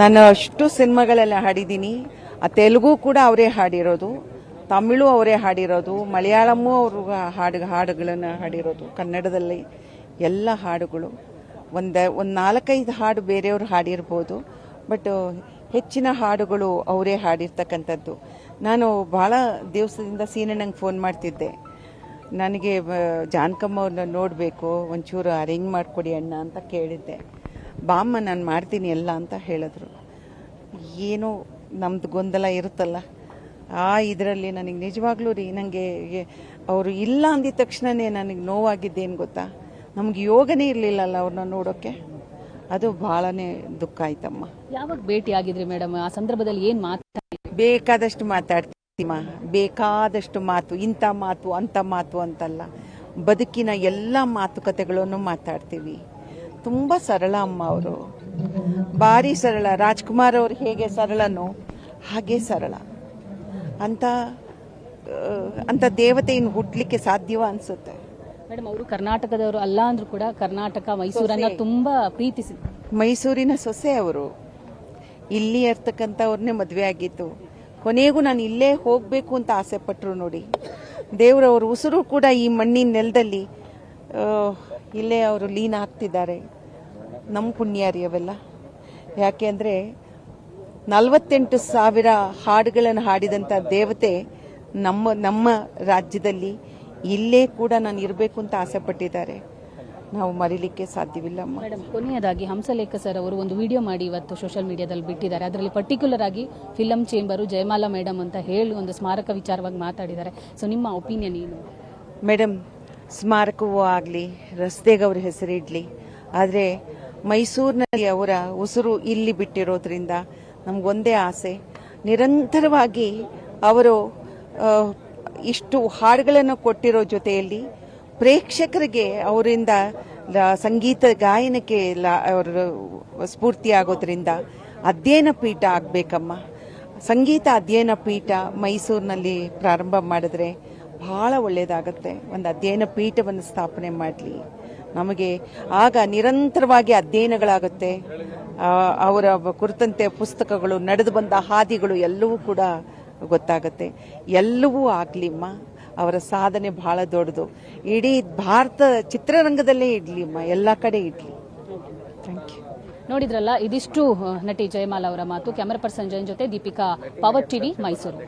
ನಾನು ಅಷ್ಟು ಸಿನಿಮಾಗಳೆಲ್ಲ ಹಾಡಿದ್ದೀನಿ. ಆ ತೆಲುಗು ಕೂಡ ಅವರೇ ಹಾಡಿರೋದು, ತಮಿಳು ಅವರೇ ಹಾಡಿರೋದು, ಮಲಯಾಳಮೂ ಅವರು ಹಾಡುಗಳನ್ನು ಹಾಡಿರೋದು, ಕನ್ನಡದಲ್ಲಿ ಎಲ್ಲ ಹಾಡುಗಳು. ಒಂದು 4-5 ಹಾಡು ಬೇರೆಯವರು ಹಾಡಿರ್ಬೋದು, ಬಟ್ ಹೆಚ್ಚಿನ ಹಾಡುಗಳು ಅವರೇ ಹಾಡಿರ್ತಕ್ಕಂಥದ್ದು. ನಾನು ಭಾಳ ದಿವಸದಿಂದ ಸೀನಣ್ಣಂಗೆ ಫೋನ್ ಮಾಡ್ತಿದ್ದೆ, ನನಗೆ ಜಾನಕಮ್ಮ ಅವ್ರನ್ನ ನೋಡಬೇಕು, ಒಂಚೂರು ಅರೇಂಜ್ ಮಾಡಿಕೊಡಿ ಅಣ್ಣ ಅಂತ ಕೇಳಿದ್ದೆ. ಬಾಮ್ಮ ನಾನು ಮಾಡ್ತೀನಿ ಎಲ್ಲ ಅಂತ ಹೇಳಿದ್ರು. ಏನೋ ನಮ್ದು ಗೊಂದಲ ಇರುತ್ತಲ್ಲ, ಆ ಇದರಲ್ಲಿ ನನಗೆ ನಿಜವಾಗ್ಲೂ ರೀ, ನನಗೆ ಅವರು ಇಲ್ಲ ಅಂದಿದ ತಕ್ಷಣವೇ ನನಗೆ ನೋವಾಗಿದ್ದೇನು ಗೊತ್ತಾ, ನಮ್ಗೆ ಯೋಗನೇ ಇರಲಿಲ್ಲಲ್ಲ ಅವ್ರನ್ನ ನೋಡೋಕ್ಕೆ. ಅದು ಭಾಳನೇ ದುಃಖ ಆಯ್ತಮ್ಮ. ಯಾವಾಗ ಭೇಟಿ ಆಗಿದ್ರಿ ಮೇಡಮ್? ಆ ಸಂದರ್ಭದಲ್ಲಿ ಏನು ಮಾತಾಡಿ? ಬೇಕಾದಷ್ಟು ಮಾತಾಡ್ತೀಮ, ಬೇಕಾದಷ್ಟು ಮಾತು, ಇಂಥ ಮಾತು ಅಂಥ ಮಾತು ಅಂತಲ್ಲ, ಬದುಕಿನ ಎಲ್ಲ ಮಾತುಕತೆಗಳನ್ನು ಮಾತಾಡ್ತೀವಿ. ತುಂಬ ಸರಳ ಅಮ್ಮ ಅವರು, ಭಾರಿ ಸರಳ. ರಾಜ್ಕುಮಾರ್ ಅವರು ಹೇಗೆ ಸರಳನೋ ಹಾಗೆ ಸರಳ. ಅಂತ ದೇವತೆ ಇನ್ನು ಹುಟ್ಟಲಿಕ್ಕೆ ಸಾಧ್ಯವ ಅನ್ಸುತ್ತೆ. ಮೇಡಮ್, ಅವರು ಕರ್ನಾಟಕದವರು ಅಲ್ಲ ಅಂದ್ರೂ ಕೂಡ ಕರ್ನಾಟಕ, ಮೈಸೂರನ್ನ ತುಂಬಾ ಪ್ರೀತಿಸಿ. ಮೈಸೂರಿನ ಸೊಸೆ ಅವರು, ಇಲ್ಲಿ ಇರ್ತಕ್ಕಂಥವ್ರನ್ನೇ ಮದುವೆ ಆಗಿತ್ತು. ಕೊನೆಗೂ ನಾನು ಇಲ್ಲೇ ಹೋಗಬೇಕು ಅಂತ ಆಸೆ ಪಟ್ಟರು ನೋಡಿ. ದೇವರವರು ಉಸಿರು ಕೂಡ ಈ ಮಣ್ಣಿನ ನೆಲದಲ್ಲಿ ಇಲ್ಲೇ ಅವರು ಲೀನ ಆಗ್ತಿದ್ದಾರೆ. ನಮ್ಮ ಪುಣ್ಯ ರೀ ಅವೆಲ್ಲ. ಯಾಕೆ ಅಂದರೆ 48,000 ಹಾಡುಗಳನ್ನು ಹಾಡಿದಂಥ ದೇವತೆ ನಮ್ಮ ರಾಜ್ಯದಲ್ಲಿ ಇಲ್ಲೇ ಕೂಡ ನಾನು ಇರಬೇಕು ಅಂತ ಆಸೆ ಪಟ್ಟಿದ್ದಾರೆ. ನಾವು ಮರೀಲಿಕ್ಕೆ ಸಾಧ್ಯವಿಲ್ಲ. ಮೇಡಮ್, ಕೊನೆಯದಾಗಿ ಹಂಸಲೇಖ ಸರ್ ಅವರು ಒಂದು ವಿಡಿಯೋ ಮಾಡಿ ಇವತ್ತು ಸೋಷಿಯಲ್ ಮೀಡಿಯಾದಲ್ಲಿ ಬಿಟ್ಟಿದ್ದಾರೆ. ಅದರಲ್ಲಿ ಪರ್ಟಿಕ್ಯುಲರ್ ಆಗಿ ಫಿಲಂ ಚೇಂಬರು, ಜಯಮಾಲಾ ಮೇಡಮ್ ಅಂತ ಹೇಳಿ ಒಂದು ಸ್ಮಾರಕ ವಿಚಾರವಾಗಿ ಮಾತಾಡಿದ್ದಾರೆ. ಸೊ ನಿಮ್ಮ ಒಪಿನಿಯನ್ ಏನು? ಮೇಡಮ್, ಸ್ಮಾರಕವೂ ಆಗಲಿ, ರಸ್ತೆಗೆ ಅವ್ರ ಹೆಸರಿಡಲಿ, ಆದರೆ ಮೈಸೂರಿನಲ್ಲಿ ಅವರ ಉಸಿರು ಇಲ್ಲಿ ಬಿಟ್ಟಿರೋದ್ರಿಂದ ನಮಗೊಂದೇ ಆಸೆ, ನಿರಂತರವಾಗಿ ಅವರು ಇಷ್ಟು ಹಾಡುಗಳನ್ನು ಕೊಟ್ಟಿರೋ ಜೊತೆಯಲ್ಲಿ ಪ್ರೇಕ್ಷಕರಿಗೆ ಅವರಿಂದ ಸಂಗೀತ ಗಾಯನಕ್ಕೆ ಅವರು ಸ್ಫೂರ್ತಿ ಆಗೋದ್ರಿಂದ ಅಧ್ಯಯನ ಪೀಠ ಆಗಬೇಕಮ್ಮ. ಸಂಗೀತ ಅಧ್ಯಯನ ಪೀಠ ಮೈಸೂರಿನಲ್ಲಿ ಪ್ರಾರಂಭ ಮಾಡಿದ್ರೆ ಬಹಳ ಒಳ್ಳೆಯದಾಗತ್ತೆ. ಒಂದು ಅಧ್ಯಯನ ಪೀಠವನ್ನು ಸ್ಥಾಪನೆ ಮಾಡಲಿ, ನಮಗೆ ಆಗ ನಿರಂತರವಾಗಿ ಅಧ್ಯಯನಗಳಾಗುತ್ತೆ. ಅವರ ಕುರಿತಂತೆ ಪುಸ್ತಕಗಳು, ನಡೆದು ಬಂದ ಹಾದಿಗಳು ಎಲ್ಲವೂ ಕೂಡ ಗೊತ್ತಾಗತ್ತೆ. ಎಲ್ಲವೂ ಆಗ್ಲಿಮ್ಮ. ಅವರ ಸಾಧನೆ ಬಹಳ ದೊಡ್ಡದು. ಇಡೀ ಭಾರತ ಚಿತ್ರರಂಗದಲ್ಲೇ ಇಡ್ಲಿಮ್ಮ, ಎಲ್ಲ ಕಡೆ ಇಡ್ಲಿ. Thank you. ನೋಡಿದ್ರಲ್ಲ, ಇದಿಷ್ಟು ನಟಿ ಜಯಮಾಲಾ ಅವರ ಮಾತು. ಕ್ಯಾಮರಾ ಪರ್ಸನ್ ಜೈನ್ ಜೊತೆ ದೀಪಿಕಾ, ಪವರ್ ಟಿವಿ, ಮೈಸೂರು.